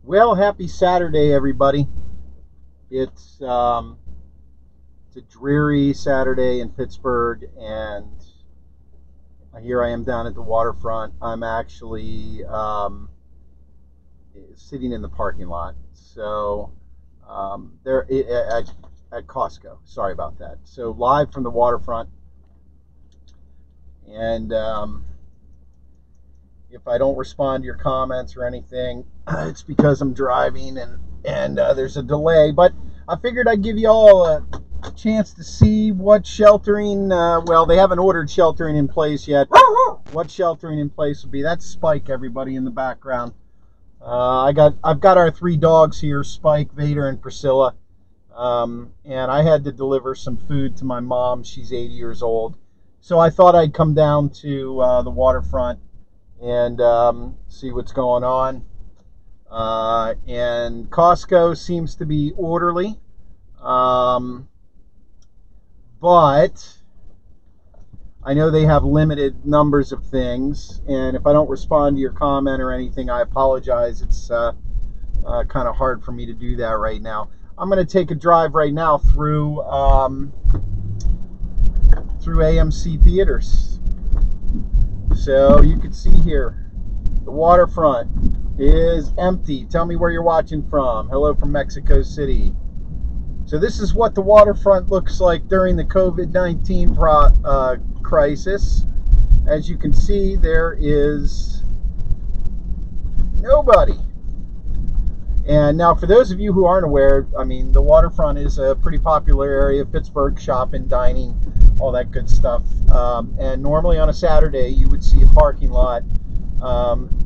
Well, happy Saturday, everybody. It's a dreary Saturday in Pittsburgh, and here I am down at the waterfront. I'm actually sitting in the parking lot, so there at Costco. Sorry about that. So live from the waterfront, and if I don't respond to your comments or anything, it's because I'm driving and there's a delay. But I figured I'd give you all a chance to see what sheltering. Well, they haven't ordered sheltering in place yet. What sheltering in place would be? That's Spike, everybody in the background. I've got our three dogs here: Spike, Vader, and Priscilla. And I had to deliver some food to my mom. She's 80 years old, so I thought I'd come down to the waterfront and see what's going on. And Costco seems to be orderly, but I know they have limited numbers of things, and if I don't respond to your comment or anything, I apologize. It's kind of hard for me to do that right now. I'm going to take a drive right now through AMC Theaters. So you can see here, the waterfront is empty. Tell me where you're watching from. Hello from Mexico City. So this is what the waterfront looks like during the COVID-19 crisis. As you can see, there is nobody. And now, for those of you who aren't aware, I mean, the waterfront is a pretty popular area of Pittsburgh, shopping, dining, all that good stuff. And normally on a Saturday, you would see a parking lot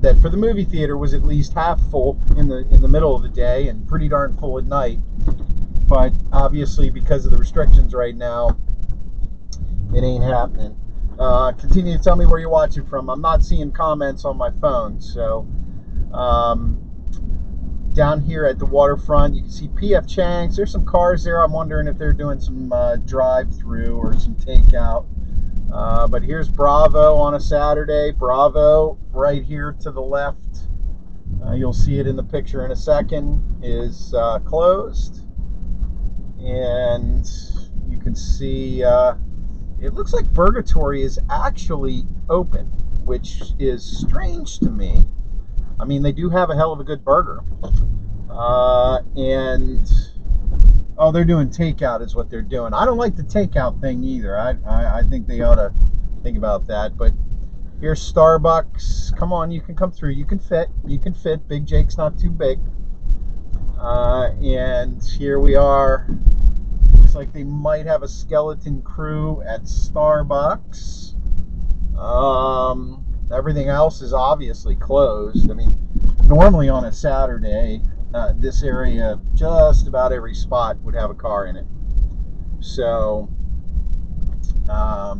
that for the movie theater was at least half full in the middle of the day and pretty darn full at night. But obviously, because of the restrictions right now, it ain't happening. Continue to tell me where you're watching from. I'm not seeing comments on my phone, so down here at the waterfront, you can see P.F. Chang's. There's some cars there. I'm wondering if they're doing some drive-through or some takeout. But here's Bravo on a Saturday. Bravo, right here to the left. You'll see it in the picture in a second, is closed. And you can see it looks like Burgatory is actually open, which is strange to me. I mean, they do have a hell of a good burger. And oh, they're doing takeout is what they're doing. I don't like the takeout thing either. I think they ought to think about that. But here's Starbucks. Come on, you can come through. You can fit. You can fit. Big Jake's not too big. And here we are. Looks like they might have a skeleton crew at Starbucks. Everything else is obviously closed. I mean, normally on a Saturday, this area, just about every spot would have a car in it. So, I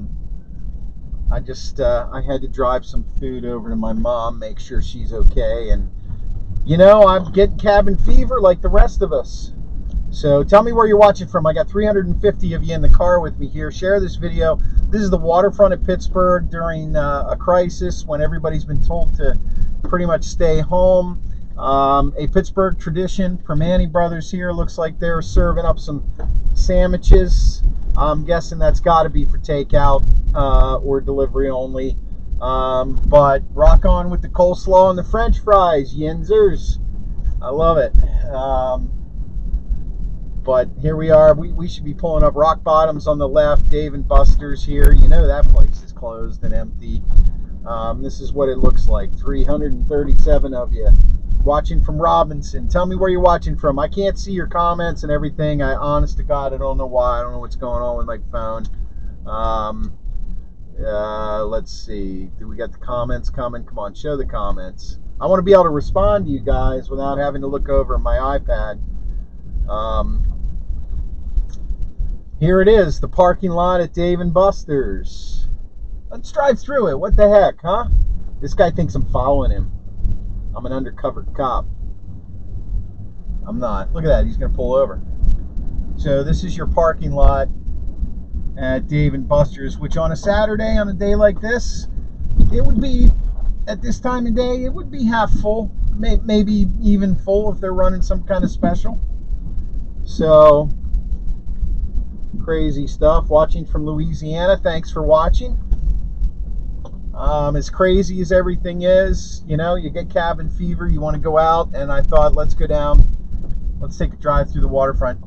had to drive some food over to my mom, make sure she's okay. And, you know, I'm getting cabin fever like the rest of us. So tell me where you're watching from. I got 350 of you in the car with me here. Share this video. This is the waterfront of Pittsburgh during a crisis when everybody's been told to pretty much stay home. A Pittsburgh tradition. Permane Brothers here. Looks like they're serving up some sandwiches. I'm guessing that's got to be for takeout or delivery only. But rock on with the coleslaw and the French fries. Yinzers. I love it. But here we are. We should be pulling up Rock Bottoms on the left. Dave and Buster's here. You know that place is closed and empty. This is what it looks like. 337 of you watching from Robinson. Tell me where you're watching from. I can't see your comments and everything. Honest to God, I don't know why. I don't know what's going on with my phone. Let's see. Do we got the comments coming? Come on, show the comments. I want to be able to respond to you guys without having to look over my iPad. Here it is, the parking lot at Dave & Buster's. Let's drive through it. What the heck, huh? This guy thinks I'm following him. I'm an undercover cop. I'm not. Look at that. He's going to pull over. So this is your parking lot at Dave & Buster's, which on a Saturday, on a day like this, it would be at this time of day, it would be half full, maybe even full if they're running some kind of special. So, crazy stuff. Watching from Louisiana. Thanks for watching. As crazy as everything is, you know, you get cabin fever, you want to go out, and I thought, let's go down, let's take a drive through the waterfront.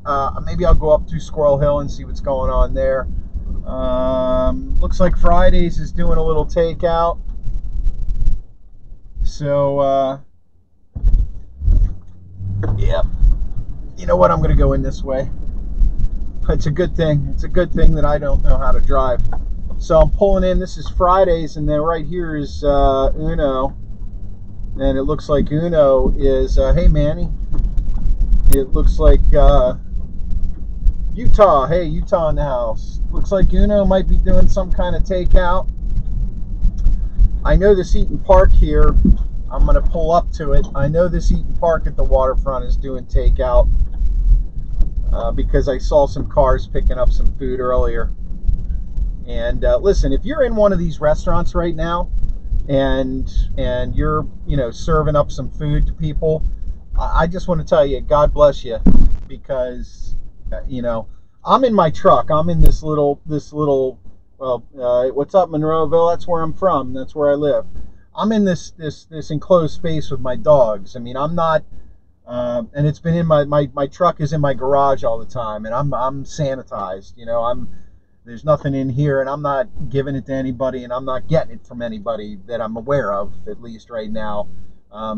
Maybe I'll go up through Squirrel Hill and see what's going on there. Looks like Fridays is doing a little takeout. So, yeah. You know what? I'm going to go in this way. It's a good thing. It's a good thing that I don't know how to drive. So I'm pulling in. This is Fridays, and then right here is Uno. And it looks like Uno is, hey, Manny. It looks like Utah. Hey, Utah in the house. Looks like Uno might be doing some kind of takeout. I know this Eaton Park here. I'm going to pull up to it. I know this Eaton Park at the waterfront is doing takeout because I saw some cars picking up some food earlier. And listen, if you're in one of these restaurants right now and you're, you know, serving up some food to people, I just want to tell you, God bless you, because, you know, I'm in my truck. I'm in this little, well, what's up, Monroeville? That's where I'm from. That's where I live. I'm in this enclosed space with my dogs. I mean, I'm not, and it's been in my truck is in my garage all the time, and I'm sanitized. You know, there's nothing in here, and I'm not giving it to anybody, and I'm not getting it from anybody that I'm aware of, at least right now.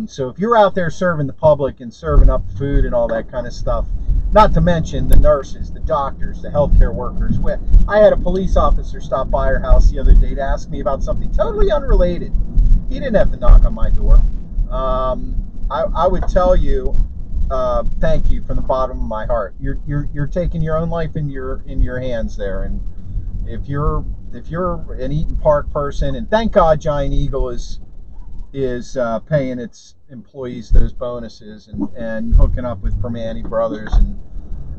So if you're out there serving the public and serving up food and all that kind of stuff, not to mention the nurses, the doctors, the healthcare workers. I had a police officer stop by our house the other day to ask me about something totally unrelated. He didn't have to knock on my door. I would tell you, thank you from the bottom of my heart. You're taking your own life in your hands there, and if you're an Eaton Park person, and thank God Giant Eagle is paying its employees those bonuses and hooking up with Permane Brothers, and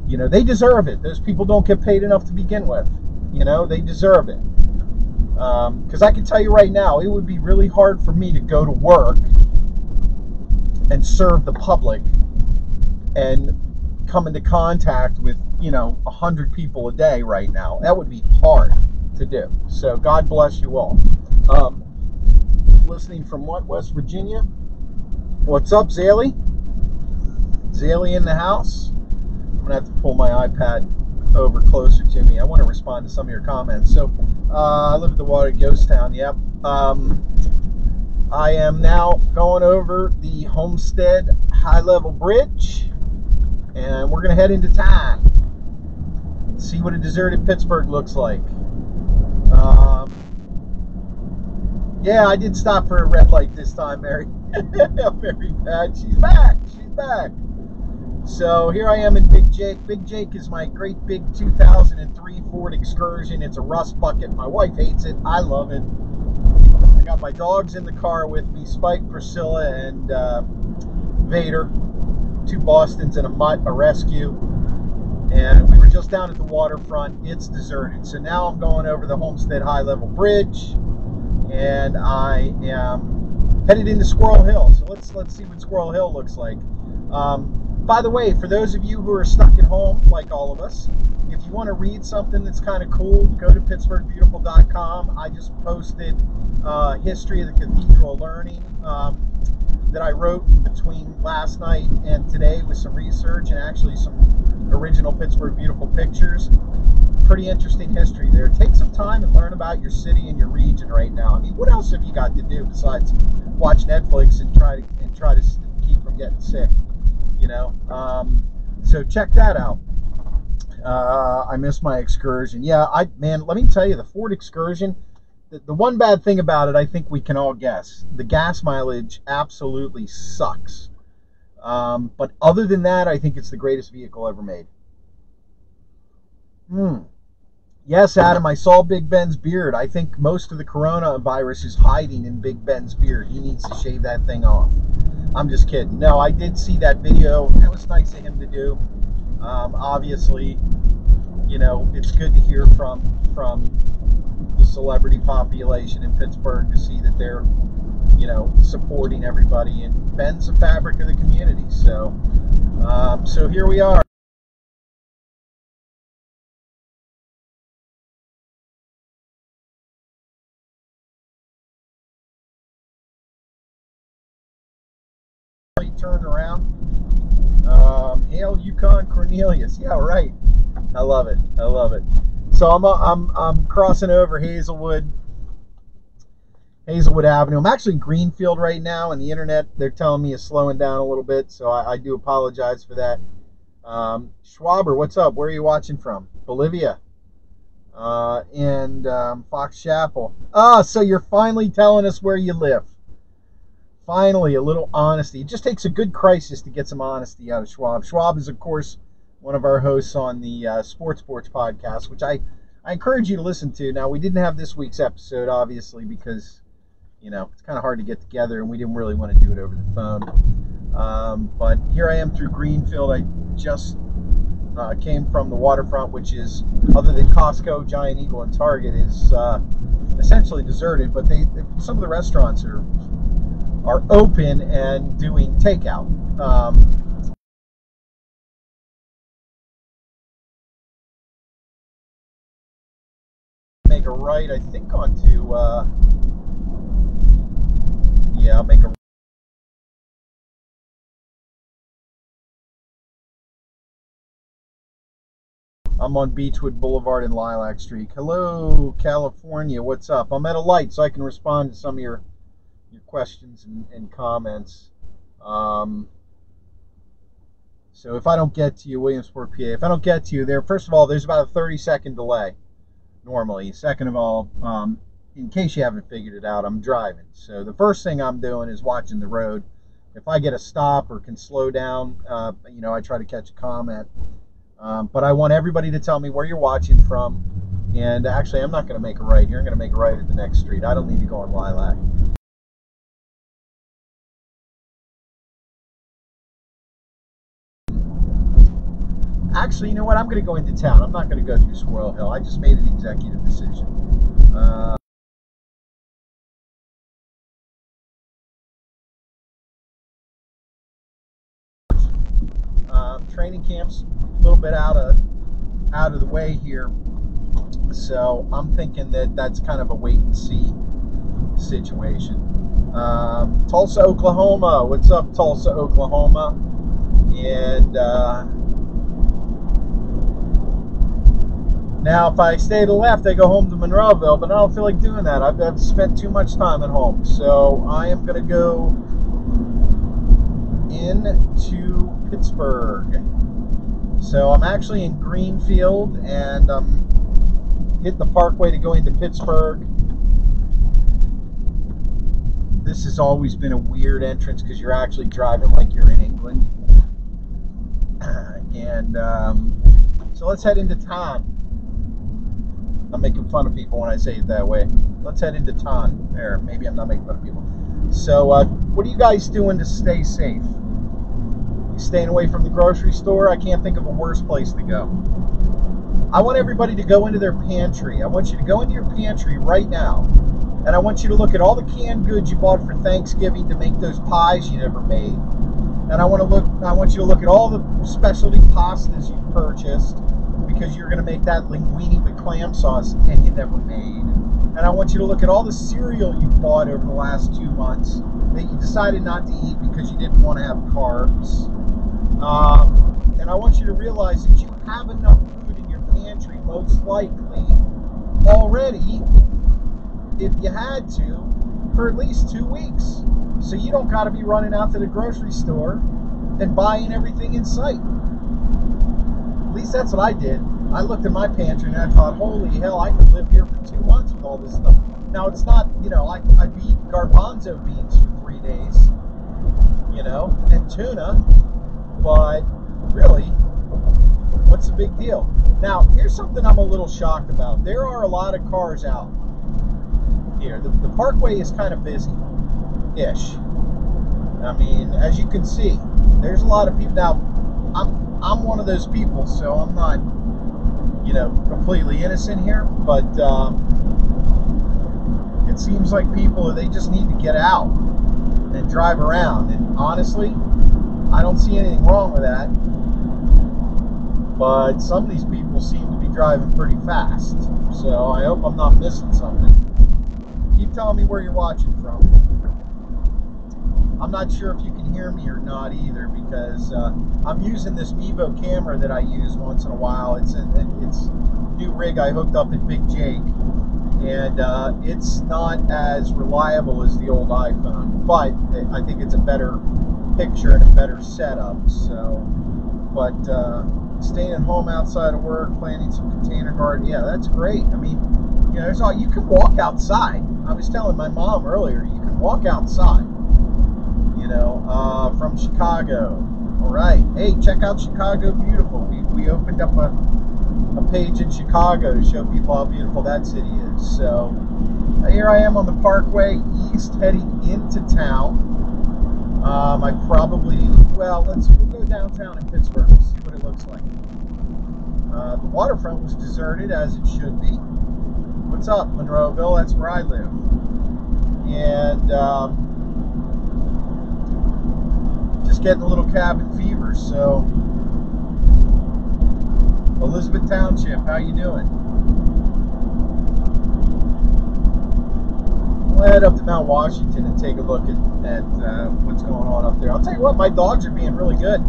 you know, they deserve it. Those people don't get paid enough to begin with. You know, they deserve it. Because I can tell you right now, it would be really hard for me to go to work and serve the public and come into contact with, you know, 100 people a day right now. That would be hard to do. So God bless you all. Listening from what, West Virginia? What's up, Zaley? Zaley in the house? I'm gonna have to pull my iPad over closer to me. I want to respond to some of your comments. So I live at the water Ghost Town. Yep. I am now going over the Homestead High Level Bridge, and we're gonna head into town and see what a deserted Pittsburgh looks like. Yeah, I did stop for a red light this time, Mary. Very bad. She's back. She's back. So here I am in Big Jake. Big Jake is my great big 2003 Ford Excursion. It's a rust bucket. My wife hates it. I love it. I got my dogs in the car with me, Spike, Priscilla, and Vader. 2 Bostons and a mutt, a rescue. And we were just down at the waterfront. It's deserted. So now I'm going over the Homestead High Level Bridge, and I am headed into Squirrel Hill. So let's see what Squirrel Hill looks like. By the way, for those of you who are stuck at home, like all of us, if you want to read something that's kind of cool, go to PittsburghBeautiful.com. I just posted History of the Cathedral of Learning that I wrote between last night and today with some research and actually some original Pittsburgh Beautiful pictures. Pretty interesting history there. Take some time and learn about your city and your region right now. I mean, what else have you got to do besides watch Netflix and try to keep from getting sick? You know, so check that out. I missed my excursion. Yeah, man, let me tell you, the Ford Excursion, the one bad thing about it, I think we can all guess. The gas mileage absolutely sucks. But other than that, I think it's the greatest vehicle ever made. Yes, Adam, I saw Big Ben's beard. I think most of the coronavirus is hiding in Big Ben's beard. He needs to shave that thing off. I'm just kidding. No, I did see that video. That was nice of him to do. Obviously, you know, it's good to hear from the celebrity population in Pittsburgh to see that they're you know, supporting everybody and bends the fabric of the community. So, so here we are. Turned around. Hail Yukon Cornelius. Yeah, right. I love it. I love it. So I'm crossing over Hazelwood Avenue. I'm actually in Greenfield right now, and the internet, they're telling me, is slowing down a little bit, so I do apologize for that. Schwaber, what's up? Where are you watching from? Bolivia. And Fox Chapel. So you're finally telling us where you live. Finally, a little honesty. It just takes a good crisis to get some honesty out of Schwab. Schwab is, of course, one of our hosts on the Sports podcast, which I encourage you to listen to. Now, we didn't have this week's episode, obviously, because, you know, it's kind of hard to get together, and we didn't really want to do it over the phone. But here I am through Greenfield. I just came from the Waterfront, which is, other than Costco, Giant Eagle, and Target, is essentially deserted. But some of the restaurants are open and doing takeout. Make a right, I think, onto yeah, I'll make a I'm on Beechwood Boulevard and Lilac Street. Hello, California. What's up? I'm at a light, so I can respond to some of your questions and comments. So if I don't get to you, Williamsport, PA, if I don't get to you there, first of all, there's about a 30-second delay normally. Second of all, in case you haven't figured it out, I'm driving. So the first thing I'm doing is watching the road. If I get a stop or can slow down, you know, I try to catch a comment. But I want everybody to tell me where you're watching from. And actually, I'm not going to make a right here. I'm going to make a right at the next street. I don't need to go on Lilac. Actually, you know what? I'm going to go into town. I'm not going to go through Squirrel Hill. I just made an executive decision. Training camp's a little bit out of the way here, so I'm thinking that that's kind of a wait and see situation. Tulsa, Oklahoma. What's up, Tulsa, Oklahoma? And now, if I stay to the left, I go home to Monroeville, but I don't feel like doing that. I've spent too much time at home, so I am going to go into Pittsburgh. So I'm actually in Greenfield, and hit the Parkway to go into Pittsburgh. This has always been a weird entrance because you're actually driving like you're in England. And so let's head into town. I'm making fun of people when I say it that way. Let's head into town. There, maybe I'm not making fun of people. So what are you guys doing to stay safe? You staying away from the grocery store? I can't think of a worse place to go. I want everybody to go into their pantry. I want you to go into your pantry right now, and I want you to look at all the canned goods you bought for Thanksgiving to make those pies you never made. And I want you to look at all the specialty pastas you purchased because you're going to make that linguine with clam sauce and you never made. And I want you to look at all the cereal you bought over the last 2 months that you decided not to eat because you didn't want to have carbs. And I want you to realize that you have enough food in your pantry, most likely, already, if you had to, for at least 2 weeks. So you don't got to be running out to the grocery store and buying everything in sight. At least that's what I did. I looked at my pantry and I thought, holy hell, I could live here for 2 months with all this stuff. Now, it's not, you know, I'd be eating garbanzo beans for 3 days, you know, and tuna, but really, what's the big deal? Now, here's something I'm a little shocked about. There are a lot of cars out here. The Parkway is kind of busy-ish. I mean, as you can see, there's a lot of people. Now, I'm one of those people, so I'm not, you know, completely innocent here, but it seems like people, they just need to get out. and drive around. And honestly, I don't see anything wrong with that. But some of these people seem to be driving pretty fast. So I hope I'm not missing something. Keep telling me where you're watching from. I'm not sure if you can hear me or not either, because I'm using this Mevo camera that I use once in a while. It's a new rig I hooked up at Big Jake, and it's not as reliable as the old iPhone, but I think it's a better picture and a better setup. So, but staying at home outside of work, planting some container garden, yeah, that's great. I mean, you know, you can walk outside. I was telling my mom earlier, you can walk outside. You know, from Chicago. All right. Hey, check out Chicago Beautiful. We opened up a page in Chicago to show people how beautiful that city is. So here I am on the Parkway East, heading into town. We'll go downtown in Pittsburgh and see what it looks like. The waterfront was deserted, as it should be. What's up, Monroeville? That's where I live. And just getting a little cabin fever. So, Elizabeth Township, how you doing? We'll head up to Mount Washington and take a look at what's going on up there. I'll tell you what, my dogs are being really good.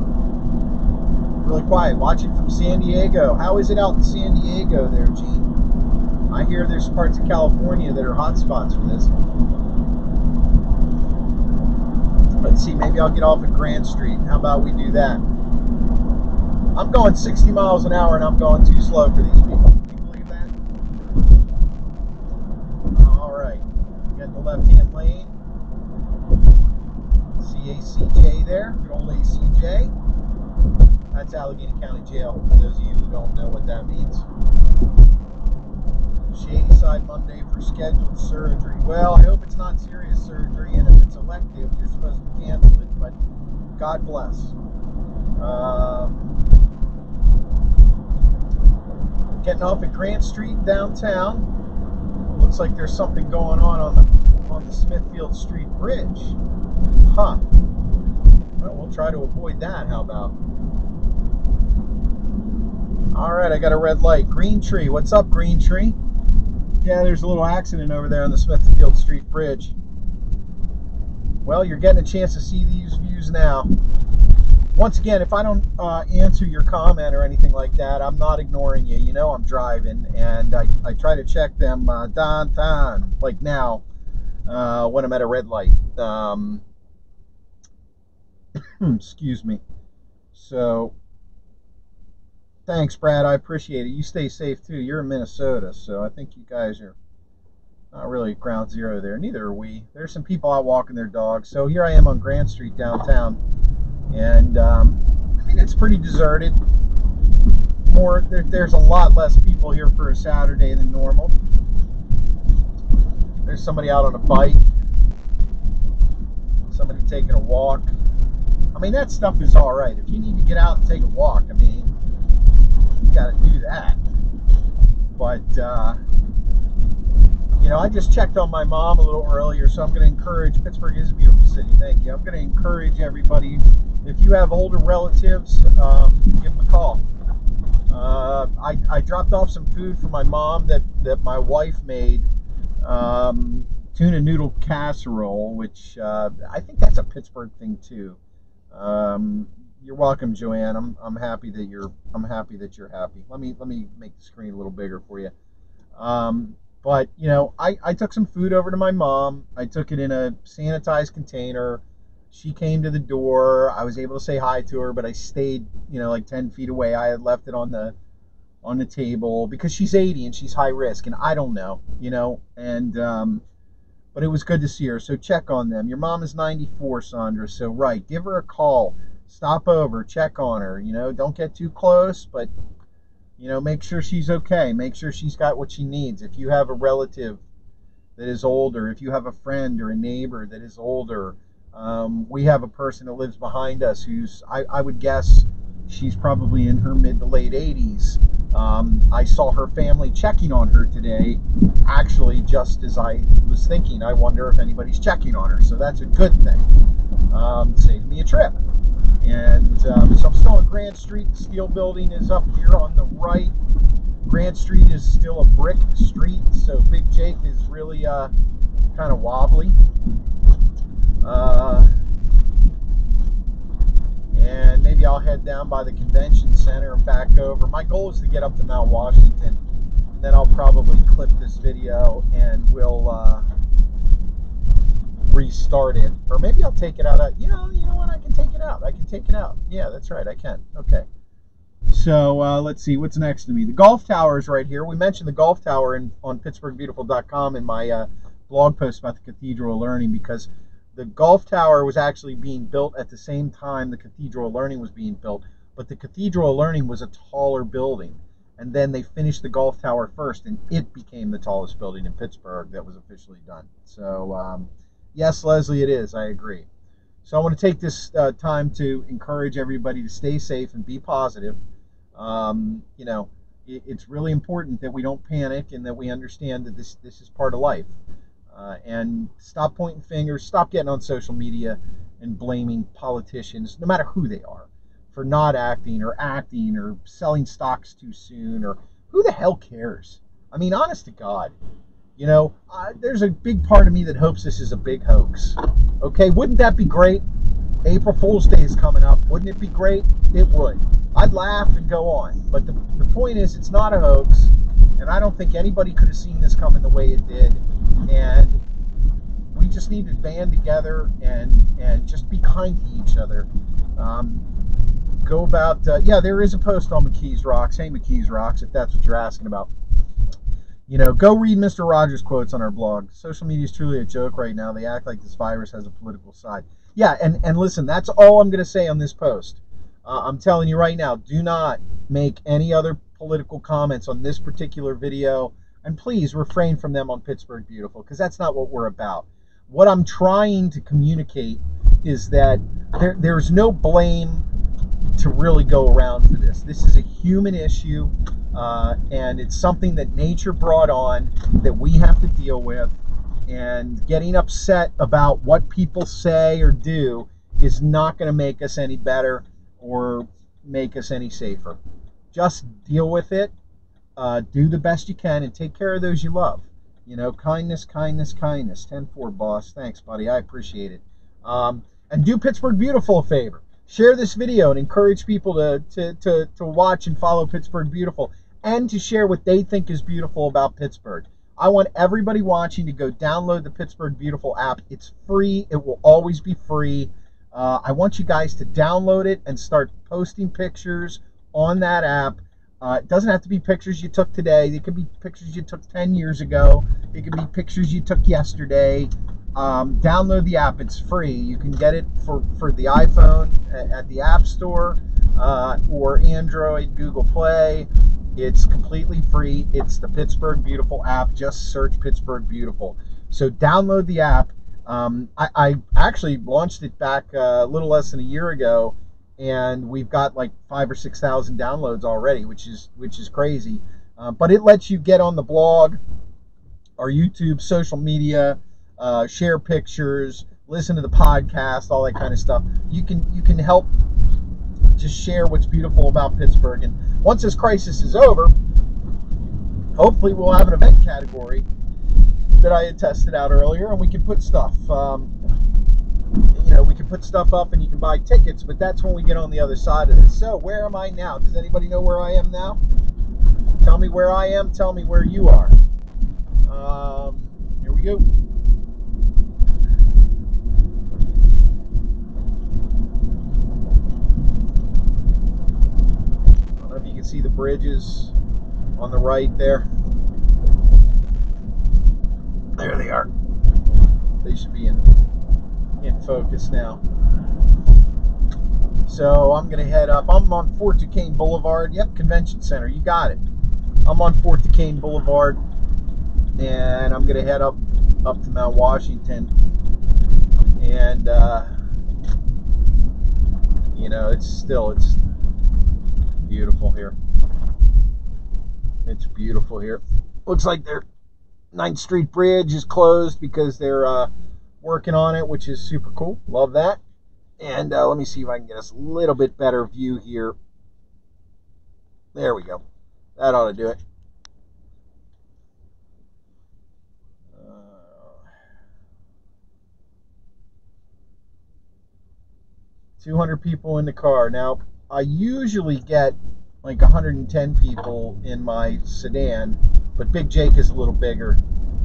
Really quiet. Watching from San Diego. How is it out in San Diego there, Gene? I hear there's parts of California that are hot spots for this. Let's see, maybe I'll get off at Grand Street. How about we do that? I'm going 60 miles an hour and I'm going too slow for these people. Can you believe that? Alright. Got the left-hand lane. CACJ there. Good old ACJ. That's Allegheny County Jail, for those of you who don't know what that means. Shady Side Monday for scheduled surgery. Well, I hope it's not serious surgery, and if it's elective, you're supposed to cancel it, but God bless. Getting off at Grant Street downtown. Looks like there's something going on the Smithfield Street Bridge. Huh. Well, we'll try to avoid that. How about? Alright, I got a red light. Green Tree. What's up, Green Tree? Yeah, there's a little accident over there on the Smithfield Street Bridge. Well, you're getting a chance to see these views now. Once again, if I don't answer your comment or anything like that, I'm not ignoring you. You know I'm driving, and I try to check them downtown, like now, when I'm at a red light. Excuse me. So, thanks, Brad. I appreciate it. You stay safe, too. You're in Minnesota, so I think you guys are not really at ground zero there. Neither are we. There's some people out walking their dogs. So here I am on Grand Street downtown. And, I mean, it's pretty deserted. There's a lot less people here for a Saturday than normal. There's somebody out on a bike. Somebody taking a walk. I mean, that stuff is all right. If you need to get out and take a walk, I mean, you got to do that. But, you know, I just checked on my mom a little earlier, so I'm going to encourage, Pittsburgh is a beautiful city, thank you. I'm going to encourage everybody, if you have older relatives, give them a call. I dropped off some food for my mom that my wife made, tuna noodle casserole, which I think that's a Pittsburgh thing too. You're welcome, Joanne. I'm happy that you're happy. Let me make the screen a little bigger for you. But you know, I took some food over to my mom. I took it in a sanitized container. She came to the door. I was able to say hi to her, but I stayed, you know, like 10 feet away. I had left it on the table because she's 80 and she's high risk, and I don't know, you know, and but it was good to see her. So check on them. Your mom is 94, Sandra. So right, give her a call. Stop over, check on her. You know, don't get too close, but you know, make sure she's okay. Make sure she's got what she needs. If you have a relative that is older, if you have a friend or a neighbor that is older, we have a person that lives behind us who's, I would guess, She's probably in her mid to late 80s. I saw her family checking on her today, actually, just as I was thinking, I wonder if anybody's checking on her. So that's a good thing. Saved me a trip. And so I'm still on Grant Street. The steel building is up here on the right. Grant Street is still a brick street, so Big Jake is really kind of wobbly. And maybe I'll head down by the convention center and back over. My goal is to get up to Mount Washington, and then I'll probably clip this video and we'll restart it. Or maybe I'll take it out. You know what? I can take it out. I can take it out. Yeah, that's right. I can. Okay. So let's see. What's next to me? The golf tower is right here. We mentioned the golf tower on PittsburghBeautiful.com in my blog post about the Cathedral of Learning, because the golf tower was actually being built at the same time the Cathedral of Learning was being built, but the Cathedral of Learning was a taller building, and then they finished the golf tower first, and it became the tallest building in Pittsburgh that was officially done. So yes, Leslie, it is. I agree. So I want to take this time to encourage everybody to stay safe and be positive. You know, it's really important that we don't panic and that we understand that this is part of life. And stop pointing fingers, stop getting on social media and blaming politicians, no matter who they are, for not acting or selling stocks too soon, or who the hell cares? I mean, honest to God, you know, there's a big part of me that hopes this is a big hoax. Okay, wouldn't that be great? April Fool's Day is coming up. Wouldn't it be great? It would. I'd laugh and go on. But the point is, it's not a hoax, and I don't think anybody could have seen this coming the way it did. And we just need to band together and just be kind to each other. Go about, yeah, there is a post on McKee's Rocks. Hey, McKee's Rocks, if that's what you're asking about. You know, go read Mr. Rogers' quotes on our blog. Social media is truly a joke right now. They act like this virus has a political side. Yeah, and listen, that's all I'm going to say on this post. I'm telling you right now, do not make any other political comments on this particular video. And please refrain from them on Pittsburgh Beautiful, because that's not what we're about. What I'm trying to communicate is that there's no blame to really go around for this. This is a human issue, and it's something that nature brought on that we have to deal with. And getting upset about what people say or do is not going to make us any better or make us any safer. Just deal with it. Do the best you can and take care of those you love. You know, kindness, kindness, kindness. 10-4, boss. Thanks, buddy. I appreciate it. And do Pittsburgh Beautiful a favor. Share this video and encourage people to watch and follow Pittsburgh Beautiful, and to share what they think is beautiful about Pittsburgh. I want everybody watching to go download the Pittsburgh Beautiful app. It's free. It will always be free. I want you guys to download it and start posting pictures on that app. It doesn't have to be pictures you took today. It could be pictures you took 10 years ago. It could be pictures you took yesterday. Download the app. It's free. You can get it for the iPhone at the App Store or Android, Google Play. It's completely free. It's the Pittsburgh Beautiful app. Just search Pittsburgh Beautiful. So download the app. I actually launched it back a little less than a year ago, and we've got like 5,000 or 6,000 downloads already, which is crazy. But it lets you get on the blog, our YouTube, social media, share pictures, listen to the podcast, all that kind of stuff. You can help just share what's beautiful about Pittsburgh. And once this crisis is over, hopefully we'll have an event category that I had tested out earlier, and we can put stuff. You know, we can put stuff up and you can buy tickets, but that's when we get on the other side of this. So where am I now? Does anybody know where I am now? Tell me where I am. Tell me where you are. Here we go. I don't know if you can see the bridges on the right there. There they are. They should be in focus now. So I'm going to head up. I'm on Fort Duquesne Boulevard. Yep, Convention Center. You got it. I'm on Fort Duquesne Boulevard, and I'm going to head up to Mount Washington. And you know, it's beautiful here. It's beautiful here. Looks like their 9th Street Bridge is closed because they're working on it, which is super cool. Love that. And let me see if I can get us a little bit better view here. There we go. That ought to do it. 200 people in the car. Now, I usually get like 110 people in my sedan, but Big Jake is a little bigger.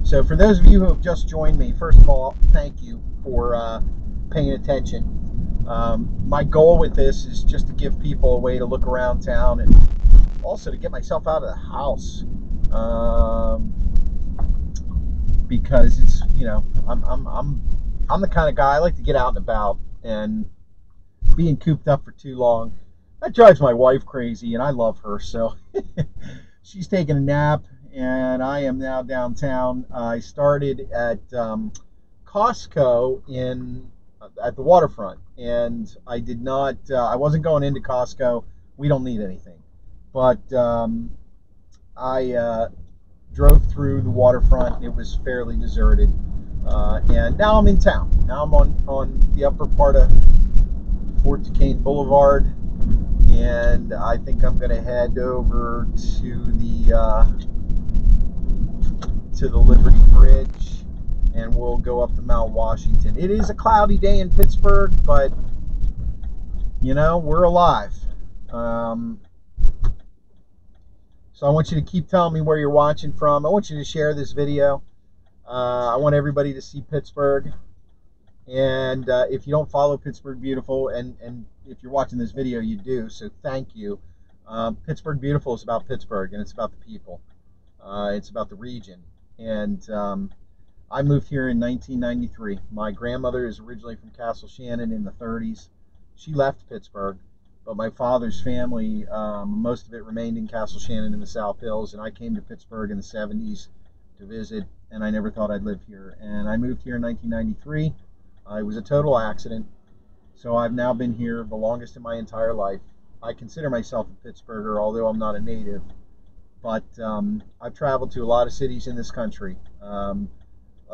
So for those of you who have just joined me, first of all, thank you for paying attention. My goal with this is just to give people a way to look around town and also to get myself out of the house. Because it's, you know, I'm the kind of guy, I like to get out and about, and being cooped up for too long, that drives my wife crazy, and I love her. So she's taking a nap, and I am now downtown. I started at Costco at the Waterfront, and I did not. I wasn't going into Costco. We don't need anything, but I drove through the Waterfront. It was fairly deserted, and now I'm in town. Now I'm on the upper part of Fort Duquesne Boulevard, and I think I'm going to head over to the Liberty Bridge, and we'll go up to Mount Washington. It is a cloudy day in Pittsburgh, but you know, we're alive. So I want you to keep telling me where you're watching from. I want you to share this video. I want everybody to see Pittsburgh. And if you don't follow Pittsburgh Beautiful, and if you're watching this video, you do, so thank you. Pittsburgh Beautiful is about Pittsburgh, and it's about the people. It's about the region. And I moved here in 1993. My grandmother is originally from Castle Shannon in the 30s. She left Pittsburgh, but my father's family, most of it remained in Castle Shannon in the South Hills, and I came to Pittsburgh in the 70s to visit, and I never thought I'd live here. And I moved here in 1993. It was a total accident, so I've now been here the longest in my entire life. I consider myself a Pittsburgher, although I'm not a native, but I've traveled to a lot of cities in this country,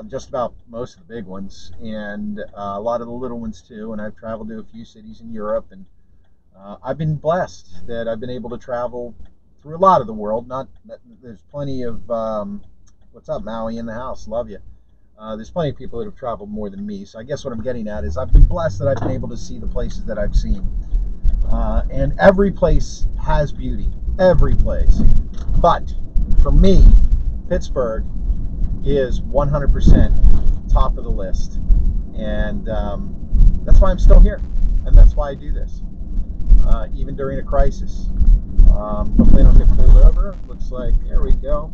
just about most of the big ones, and a lot of the little ones too, and I've traveled to a few cities in Europe, and I've been blessed that I've been able to travel through a lot of the world. There's plenty of, what's up, Maui in the house, love you. There's plenty of people that have traveled more than me, so I guess what I'm getting at is I've been blessed that I've been able to see the places that I've seen. And every place has beauty, every place. But for me, Pittsburgh is 100% top of the list. And that's why I'm still here, and that's why I do this, even during a crisis. Hopefully I don't get pulled over. Looks like, there we go.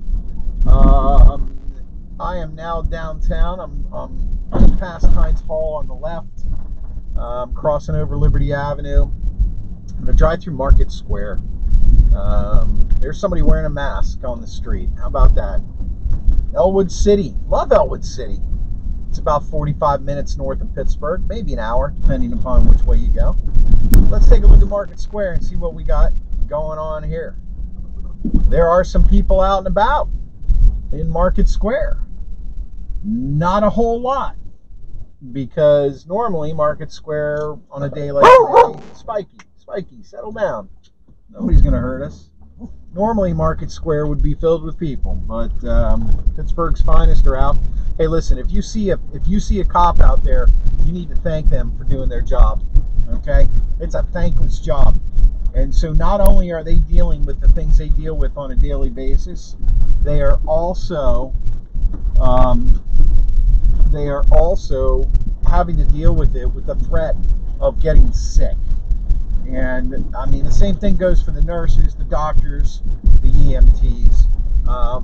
I am now downtown. I'm past Heinz Hall on the left. I'm crossing over Liberty Avenue. I'm going to drive through Market Square. There's somebody wearing a mask on the street. How about that? Elwood City. Love Elwood City. It's about 45 minutes north of Pittsburgh, maybe an hour, depending upon which way you go. Let's take a look at Market Square and see what we got going on here. There are some people out and about in Market Square. Not a whole lot, because normally Market Square on a day like today, Spiky, settle down. Nobody's gonna hurt us. Normally Market Square would be filled with people, but Pittsburgh's finest are out. Hey, listen, if you see a cop out there, you need to thank them for doing their job. Okay, it's a thankless job. And so not only are they dealing with the things they deal with on a daily basis, they are also having to deal with it with the threat of getting sick. And I mean, the same thing goes for the nurses, the doctors, the EMTs.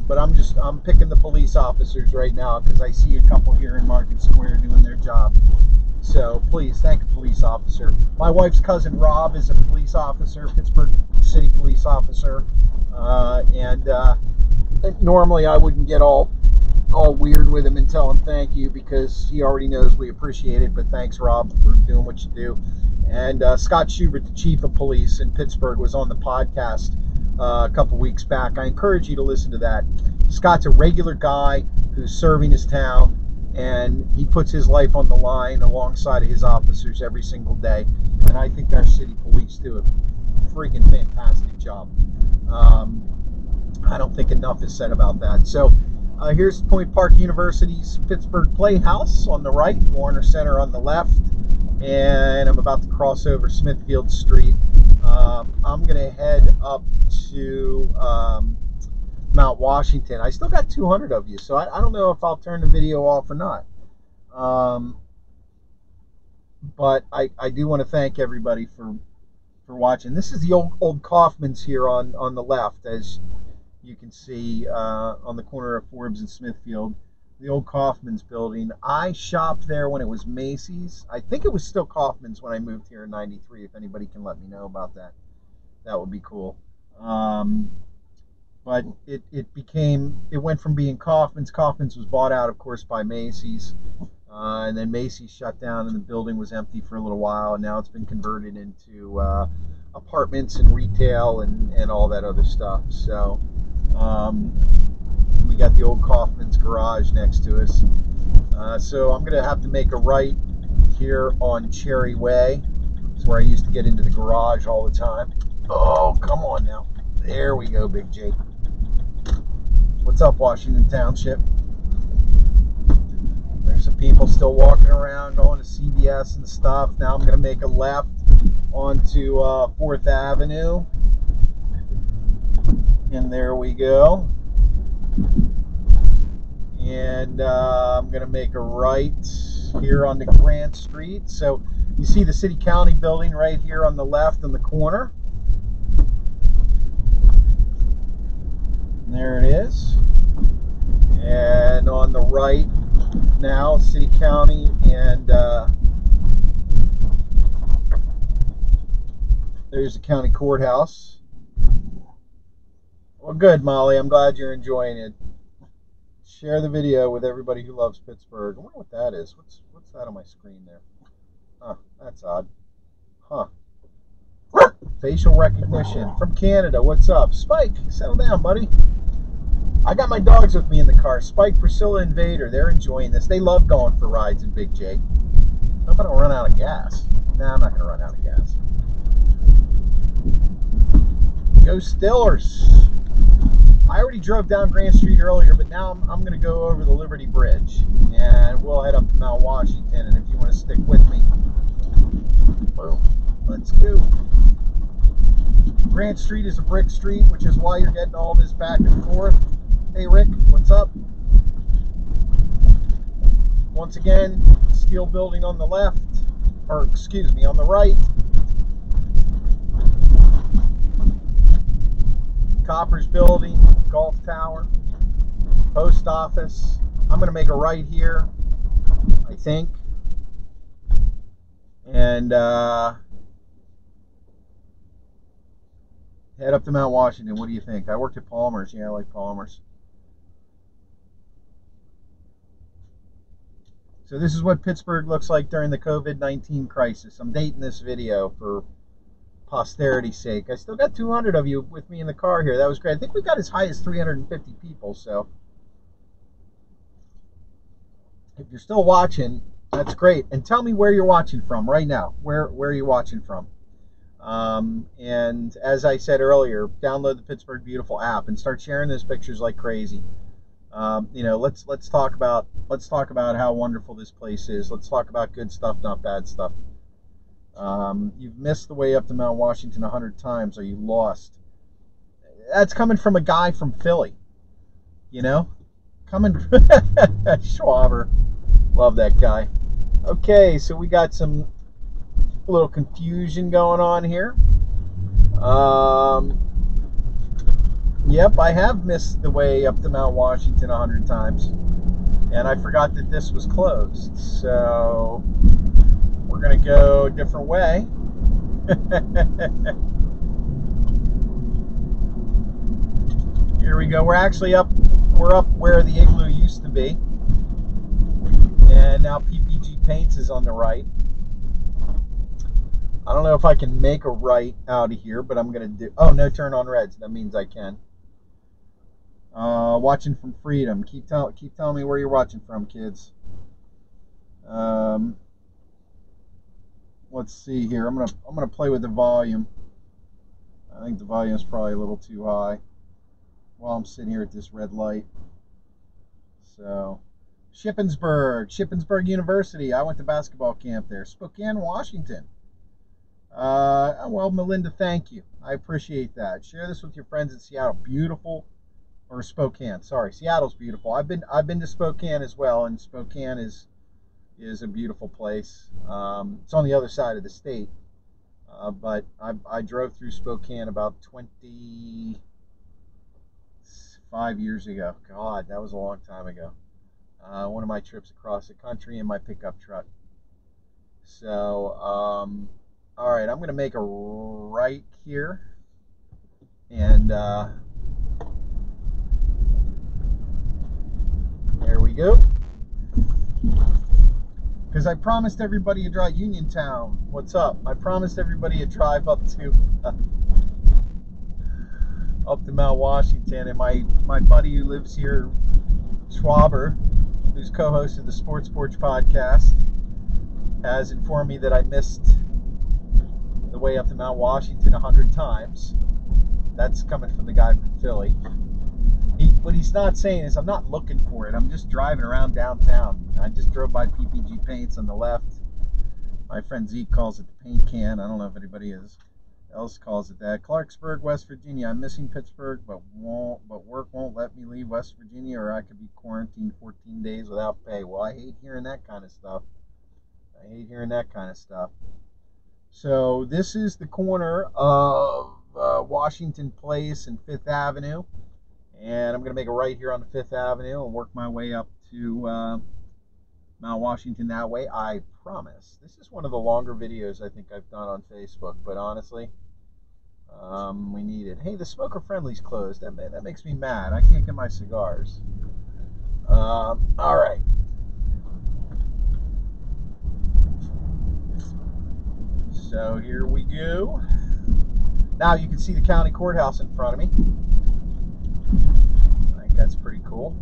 But I'm picking the police officers right now because I see a couple here in Market Square doing their job. So please thank a police officer. My wife's cousin Rob is a police officer, Pittsburgh City police officer, and normally I wouldn't get all all weird with him and tell him thank you because he already knows we appreciate it. But thanks, Rob, for doing what you do. And Scott Schubert, the chief of police in Pittsburgh, was on the podcast a couple weeks back. I encourage you to listen to that. Scott's a regular guy who's serving his town, and he puts his life on the line alongside of his officers every single day. And I think our city police do a freaking fantastic job. I don't think enough is said about that. So here's Point Park University's Pittsburgh Playhouse on the right, Warner Center on the left, and I'm about to cross over Smithfield Street. I'm going to head up to Mount Washington. I still got 200 of you, so I don't know if I'll turn the video off or not. But I do want to thank everybody for watching. This is the old Kaufman's here on the left, as you can see on the corner of Forbes and Smithfield, the old Kaufman's building. I shopped there when it was Macy's. I think it was still Kaufman's when I moved here in '93. If anybody can let me know about that, that would be cool. But it went from being Kaufman's. Kaufman's was bought out, of course, by Macy's. And then Macy's shut down and the building was empty for a little while. And now it's been converted into apartments and retail and all that other stuff. So we got the old Kaufman's garage next to us. So I'm going to have to make a right here on Cherry Way. It's where I used to get into the garage all the time. Oh, come on now. There we go, Big J. What's up, Washington Township? There's some people still walking around going to CVS and stuff. Now I'm going to make a left onto 4th Avenue. And there we go. And I'm going to make a right here on the Grant Street. So you see the City County building right here on the left in the corner. And there it is. And on the right now, City County, and there's the county courthouse. Well, good, Molly. I'm glad you're enjoying it. Share the video with everybody who loves Pittsburgh. I wonder what that is. What's that on my screen there? Huh, that's odd. Huh. Facial recognition from Canada. What's up? Spike, settle down, buddy. I got my dogs with me in the car. Spike, Priscilla, and Vader. They're enjoying this. They love going for rides in Big J. I hope I don't run out of gas. Nah, I'm not going to run out of gas. Go Stillers. I already drove down Grant Street earlier, but now I'm going to go over the Liberty Bridge. And we'll head up to Mount Washington. And if you want to stick with me, boom, let's go. Grant Street is a brick street, which is why you're getting all this back and forth. Hey Rick, what's up? Once again, steel building on the left, or excuse me, on the right. Coppers building, golf tower, post office. I'm going to make a right here, I think. And head up to Mount Washington. What do you think? I worked at Palmer's. Yeah, I like Palmer's. So this is what Pittsburgh looks like during the COVID-19 crisis. I'm dating this video for posterity's sake. I still got 200 of you with me in the car here. That was great. I think we got as high as 350 people. So if you're still watching, that's great. And tell me where you're watching from right now. Where are you watching from? And as I said earlier, download the Pittsburgh Beautiful app and start sharing those pictures like crazy. You know, let's talk about how wonderful this place is. Let's talk about good stuff, not bad stuff. You've missed the way up to Mount Washington 100 times, or you lost. That's coming from a guy from Philly. You know, coming Schwaber. Love that guy. Okay, so we got some little confusion going on here. Yep, I have missed the way up to Mount Washington 100 times, and I forgot that this was closed, so we're gonna go a different way. Here we go. We're up where the igloo used used to be. And now PPG Paints is on the right. I don't know if I can make a right out of here, but I'm going to do... Oh, no turn on reds. That means I can. Watching from Freedom. Keep telling me where you're watching from, kids. Let's see here. I'm gonna play with the volume. I think the volume is probably a little too high while I'm sitting here at this red light. So, Shippensburg University. I went to basketball camp there. Spokane, Washington. Well, Melinda, thank you. I appreciate that. Share this with your friends in Seattle. Beautiful, or Spokane. Sorry, Seattle's beautiful. I've been to Spokane as well, and Spokane is a beautiful place. It's on the other side of the state, but I drove through Spokane about 25 years ago. God, that was a long time ago. One of my trips across the country in my pickup truck. So, all right, I'm going to make a right here, and there we go. Because I promised everybody a drive, Uniontown, what's up? I promised everybody a drive up to Mount Washington, and my buddy who lives here, Schwaber, who's co-host of the Sports Porch podcast, has informed me that I missed the way up to Mount Washington 100 times. That's coming from the guy from Philly. What he's not saying is I'm not looking for it. I'm just driving around downtown. I just drove by PPG Paints on the left. My friend Zeke calls it the paint can. I don't know if anybody else calls it that. Clarksburg, West Virginia. I'm missing Pittsburgh, but work won't let me leave West Virginia, or I could be quarantined 14 days without pay. Well, I hate hearing that kind of stuff. So this is the corner of Washington Place and Fifth Avenue. And I'm going to make a right here on the Fifth Avenue and work my way up to Mount Washington that way. I promise. This is one of the longer videos I think I've done on Facebook, but honestly, we need it. Hey, the Smoker Friendly's closed. That makes me mad. I can't get my cigars. All right. So here we go. Now you can see the county courthouse in front of me. I think that's pretty cool.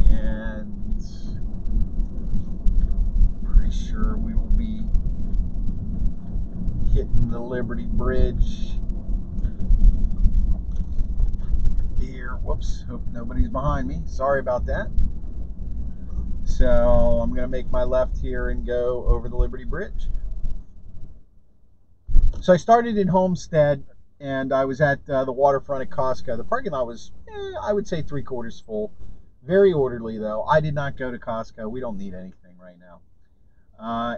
And pretty sure we will be hitting the Liberty Bridge here. Whoops, hope nobody's behind me. Sorry about that. So I'm going to make my left here and go over the Liberty Bridge. So I started in Homestead, and I was at the Waterfront at Costco. The parking lot was, I would say, 3/4 full. Very orderly, though. I did not go to Costco. We don't need anything right now.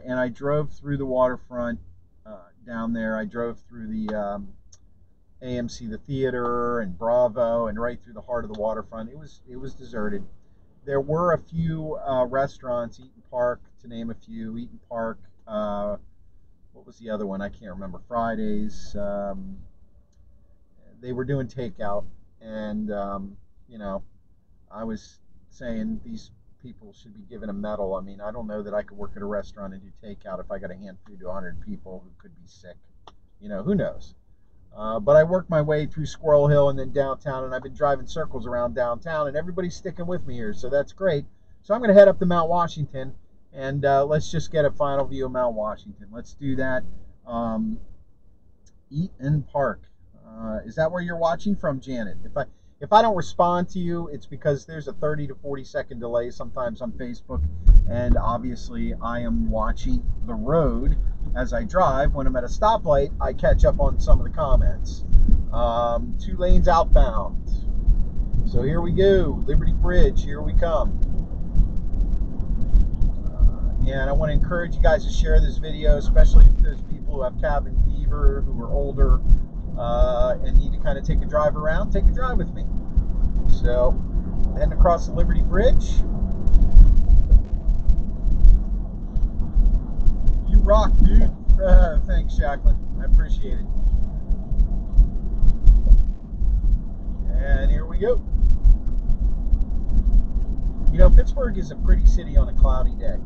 And I drove through the Waterfront down there. I drove through the AMC, the theater, and Bravo, and right through the heart of the Waterfront. It was deserted. There were a few restaurants, Eaton Park, to name a few. Eaton Park, what was the other one? I can't remember. Fridays. They were doing takeout, and you know, I was saying these people should be given a medal. I mean, I don't know that I could work at a restaurant and do takeout if I got to hand food to 100 people who could be sick. You know, who knows? But I worked my way through Squirrel Hill and then downtown, and I've been driving circles around downtown, and everybody's sticking with me here, so that's great. So I'm going to head up to Mount Washington, and let's just get a final view of Mount Washington. Let's do that. Eaton Park. Is that where you're watching from, Janet? If I don't respond to you, it's because there's a 30 to 40 second delay sometimes on Facebook, and obviously I am watching the road as I drive. When I'm at a stoplight, I catch up on some of the comments. 2 lanes outbound. So here we go, Liberty Bridge, here we come. And I want to encourage you guys to share this video, especially if there's people who have cabin fever, who are older, and need to kind of take a drive around. Take a drive with me. So, heading across the Liberty Bridge. You rock, dude. Thanks, Jacqueline. I appreciate it. And here we go. You know, Pittsburgh is a pretty city on a cloudy day.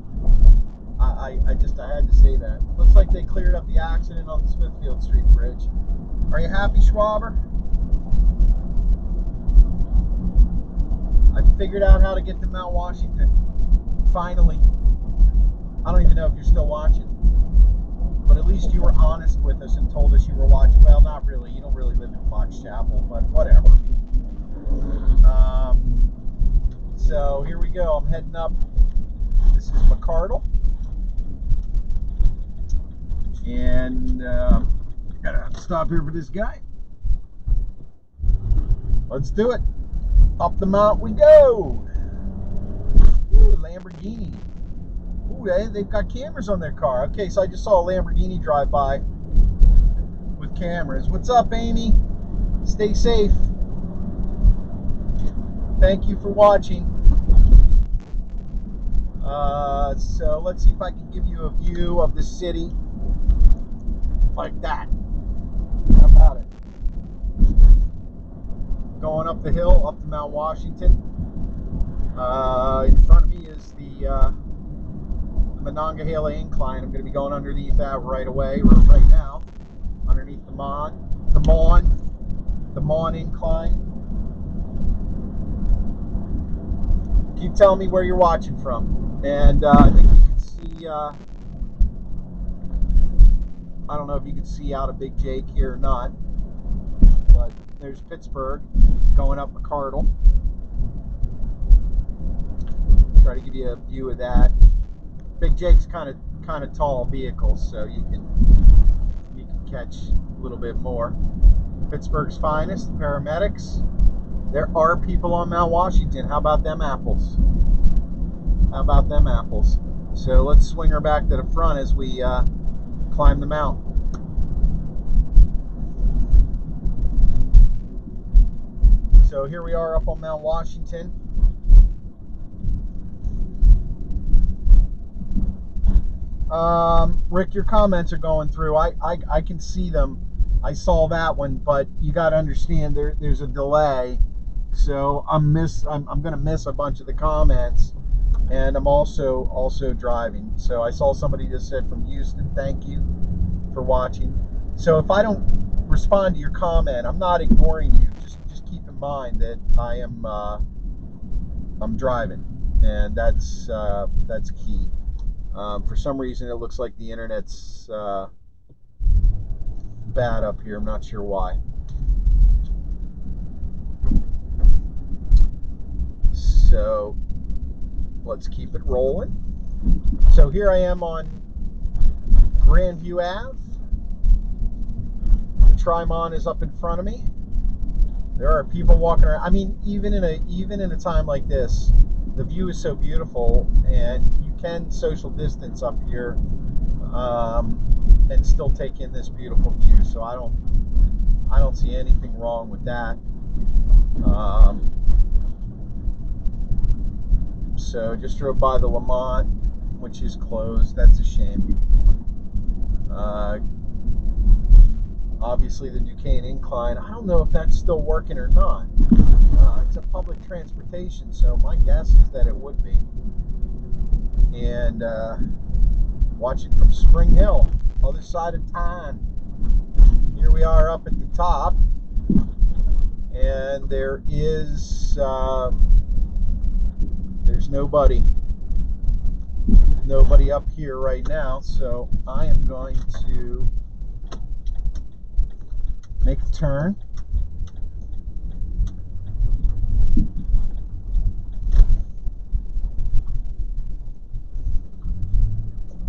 I had to say that. Looks like they cleared up the accident on the Smithfield Street Bridge. Are you happy, Schwaber? I figured out how to get to Mount Washington. Finally. I don't even know if you're still watching. But at least you were honest with us and told us you were watching. Well, not really. You don't really live in Fox Chapel, but whatever. So here we go. I'm heading up. This is McCardle. And gotta stop here for this guy. Let's do it. Up the mount we go. Ooh, Lamborghini. Ooh, they've got cameras on their car. Okay, so I just saw a Lamborghini drive by with cameras. What's up, Amy? Stay safe. Thank you for watching. So let's see if I can give you a view of the city like that. How about it? Going up the hill, up to Mount Washington. In front of me is the Monongahela Incline. I'm going to be going underneath that right away, or right now, underneath the Mon Incline. Keep telling me where you're watching from. And I think you can see, I don't know if you can see out of Big Jake here or not, but there's Pittsburgh going up McCardle. Try to give you a view of that. Big Jake's kind of tall vehicle, so you can catch a little bit more. Pittsburgh's finest, the paramedics. There are people on Mount Washington. How about them apples? How about them apples? So let's swing her back to the front as we climb the mount. So here we are up on Mount Washington. Rick, your comments are going through. I can see them. I saw that one, but you got to understand there's a delay. So I'm gonna miss a bunch of the comments, and I'm also driving. So I saw somebody just said from Houston, thank you for watching. So if I don't respond to your comment, I'm not ignoring you. Just keep in mind that I'm driving, and that's key. For some reason, it looks like the internet's bad up here. I'm not sure why. So let's keep it rolling. So here I am on Grandview Ave. The Trimon is up in front of me. There are people walking around. I mean, even in a time like this, the view is so beautiful, and you can social distance up here and still take in this beautiful view. So I don't see anything wrong with that. So just drove by the Lamont, which is closed. That's a shame. Obviously the Duquesne Incline. I don't know if that's still working or not. It's a public transportation, so my guess is that it would be. And watching from Spring Hill, other side of town. Here we are up at the top, and there is there's nobody up here right now, so I am going to make a turn.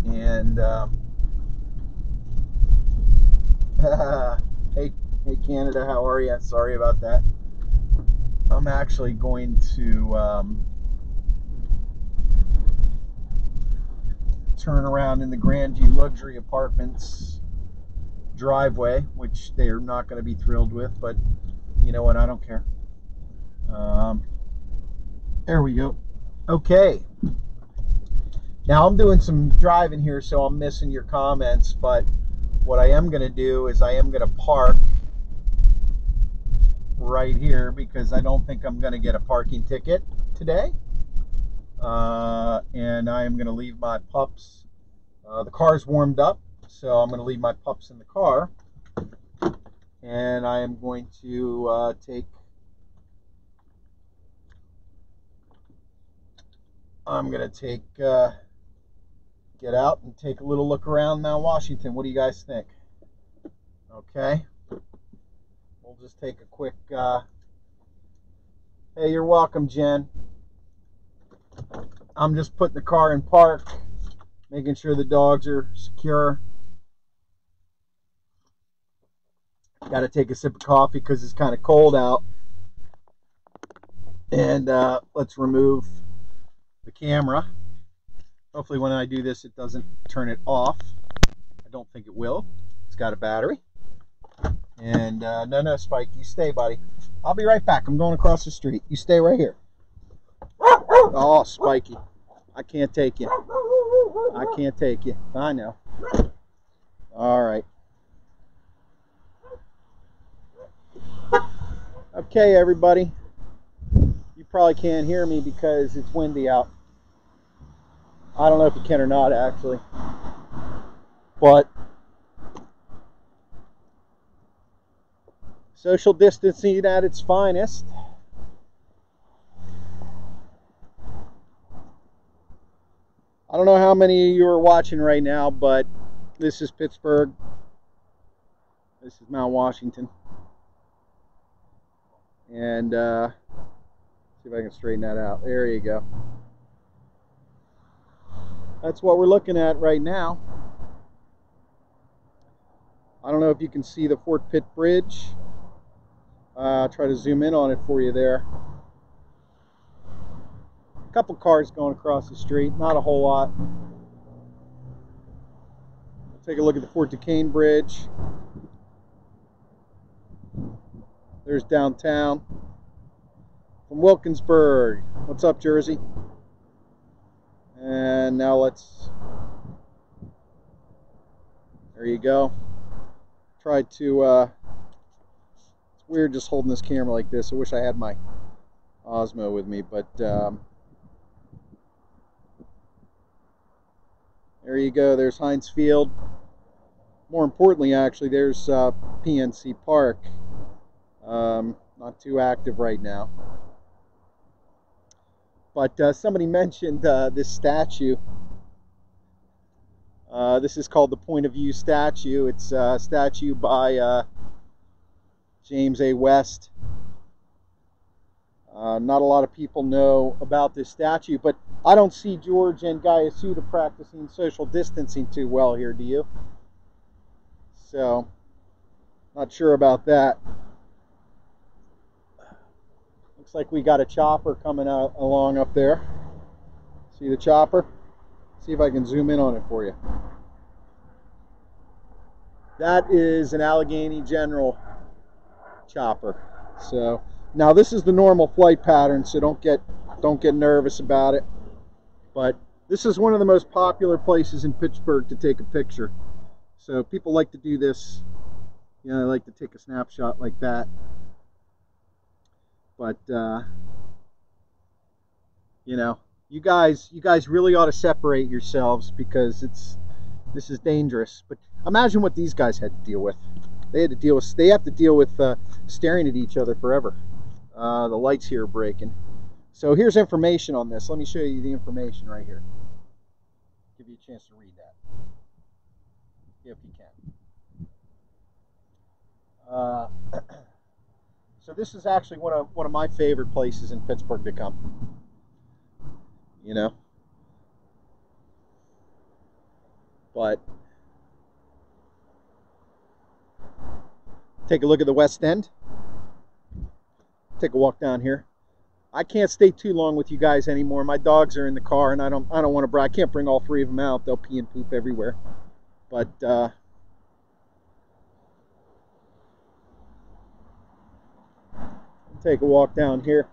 And hey Canada, how are you? Sorry about that. I'm actually going to turn around in the Grandview Luxury Apartments driveway, which they're not going to be thrilled with, but you know what, I don't care. There we go. Okay, now I'm doing some driving here, so I'm missing your comments, but what I am going to do is I am going to park right here because I don't think I'm going to get a parking ticket today. And I am going to leave my pups. The car's warmed up, so I'm going to leave my pups in the car. And I am going to get out and take a little look around Mount Washington. What do you guys think? Okay. We'll just take a quick, hey, you're welcome, Jen. I'm just putting the car in park, making sure the dogs are secure. Got to take a sip of coffee because it's kind of cold out. And let's remove the camera. Hopefully when I do this, it doesn't turn it off. I don't think it will. It's got a battery. And no, Spike, you stay, buddy. I'll be right back. I'm going across the street. You stay right here. Oh, Spiky. I can't take you. I can't take you. I know. All right. Okay, everybody. You probably can't hear me because it's windy out. I don't know if you can or not, actually. But social distancing at its finest. I don't know how many of you are watching right now, but this is Pittsburgh. This is Mount Washington. And see if I can straighten that out. There you go. That's what we're looking at right now. I don't know if you can see the Fort Pitt Bridge. I'll try to zoom in on it for you there. A couple cars going across the street, not a whole lot. Take a look at the Fort Duquesne Bridge. There's downtown. From Wilkinsburg. What's up, Jersey? And now let's, there you go. Try to, it's weird just holding this camera like this. I wish I had my Osmo with me, but there you go. There's Heinz Field. More importantly, actually, there's PNC Park. Not too active right now. But somebody mentioned this statue. This is called the Point of View statue. It's a statue by James A. West. Not a lot of people know about this statue, but I don't see George and Gaia Suda practicing social distancing too well here, do you? So, not sure about that. Looks like we got a chopper coming out along up there. See the chopper? See if I can zoom in on it for you. That is an Allegheny General chopper. So now this is the normal flight pattern, so don't get nervous about it. But this is one of the most popular places in Pittsburgh to take a picture. So people like to do this. You know, they like to take a snapshot like that. But you know, you guys really ought to separate yourselves because this is dangerous. But imagine what these guys had to deal with. They have to deal with staring at each other forever. The lights here are breaking. So here's information on this. Let me show you the information right here. Give you a chance to read that, if you can. So this is actually one of my favorite places in Pittsburgh to come. You know, but take a look at the West End. Take a walk down here. I can't stay too long with you guys anymore. My dogs are in the car, and I don't want to. I can't bring all three of them out. They'll pee and poop everywhere. But take a walk down here.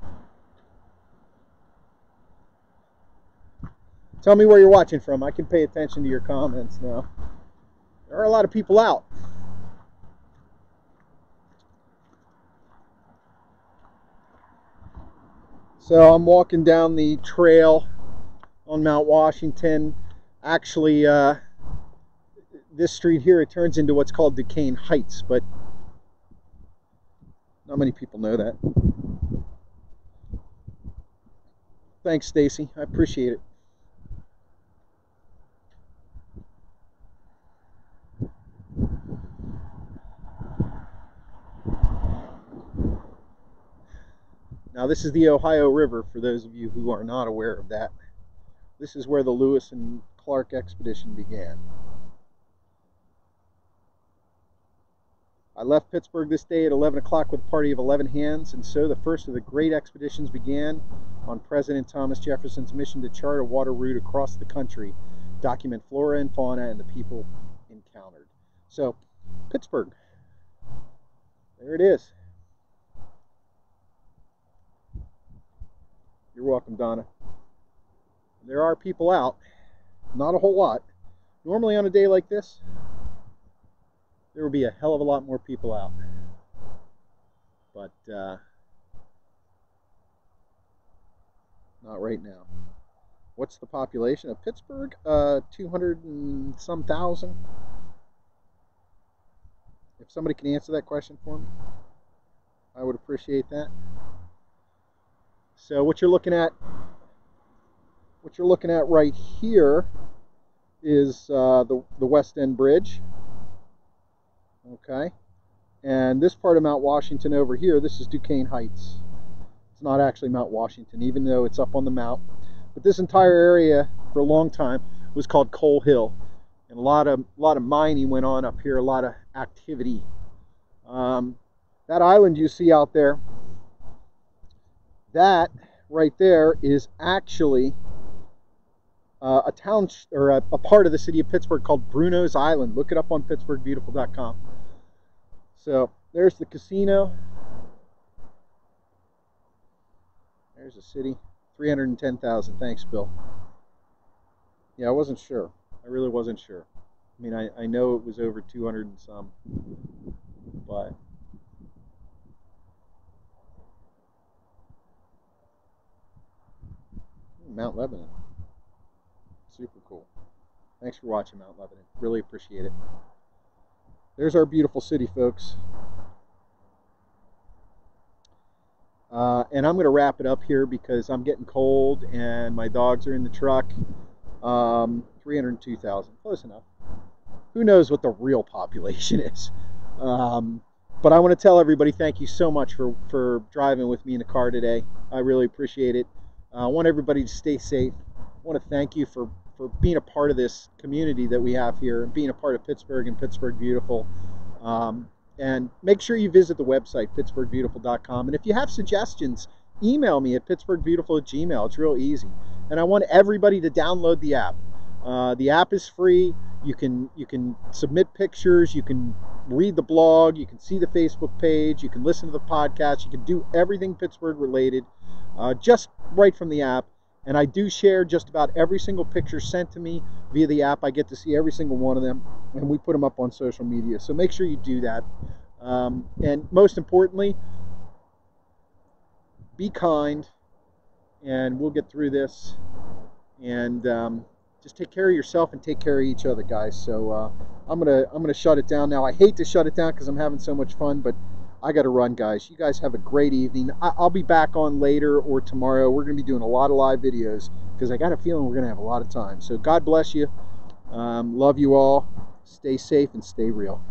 Tell me where you're watching from. I can pay attention to your comments now. There are a lot of people out. So I'm walking down the trail on Mount Washington. Actually, this street here, it turns into what's called Duquesne Heights, but not many people know that. Thanks, Stacy. I appreciate it. Now, this is the Ohio River, for those of you who are not aware of that. This is where the Lewis and Clark expedition began. I left Pittsburgh this day at 11 o'clock with a party of 11 hands, and so the first of the great expeditions began on President Thomas Jefferson's mission to chart a water route across the country, document flora and fauna and the people encountered. So, Pittsburgh, there it is. You're welcome, Donna. There are people out, not a whole lot. Normally on a day like this, there will be a hell of a lot more people out. But not right now. What's the population of Pittsburgh? 200 and some thousand. If somebody can answer that question for me, I would appreciate that. So what you're looking at right here is the West End Bridge. Okay, and this part of Mount Washington over here, this is Duquesne Heights. It's not actually Mount Washington, even though it's up on the mount. But this entire area, for a long time, was called Coal Hill, and a lot of mining went on up here, a lot of activity. That island you see out there, that right there is actually a town or a part of the city of Pittsburgh called Bruno's Island. Look it up on pittsburghbeautiful.com. So there's the casino. There's the city. 310,000. Thanks, Bill. Yeah, I wasn't sure. I really wasn't sure. I mean, I know it was over 200 and some, but Mount Lebanon. Super cool. Thanks for watching, Mount Lebanon. Really appreciate it. There's our beautiful city, folks. And I'm going to wrap it up here because I'm getting cold and my dogs are in the truck. 302,000. Close enough. Who knows what the real population is. But I want to tell everybody thank you so much for driving with me in the car today. I really appreciate it. I want everybody to stay safe. I want to thank you for being a part of this community that we have here and being a part of Pittsburgh and Pittsburgh Beautiful. And make sure you visit the website, pittsburghbeautiful.com. And if you have suggestions, email me at pittsburghbeautiful@gmail.com. It's real easy. And I want everybody to download the app. The app is free. You can submit pictures. You can read the blog. You can see the Facebook page. You can listen to the podcast. You can do everything Pittsburgh related just right from the app. And I do share just about every single picture sent to me via the app. I get to see every single one of them, and we put them up on social media. So make sure you do that. And most importantly, be kind, and we'll get through this. And just take care of yourself and take care of each other, guys. So I'm gonna shut it down now. I hate to shut it down because I'm having so much fun, but I got to run, guys. You guys have a great evening. I'll be back on later or tomorrow. We're going to be doing a lot of live videos because I got a feeling we're going to have a lot of time. So God bless you. Love you all. Stay safe and stay real.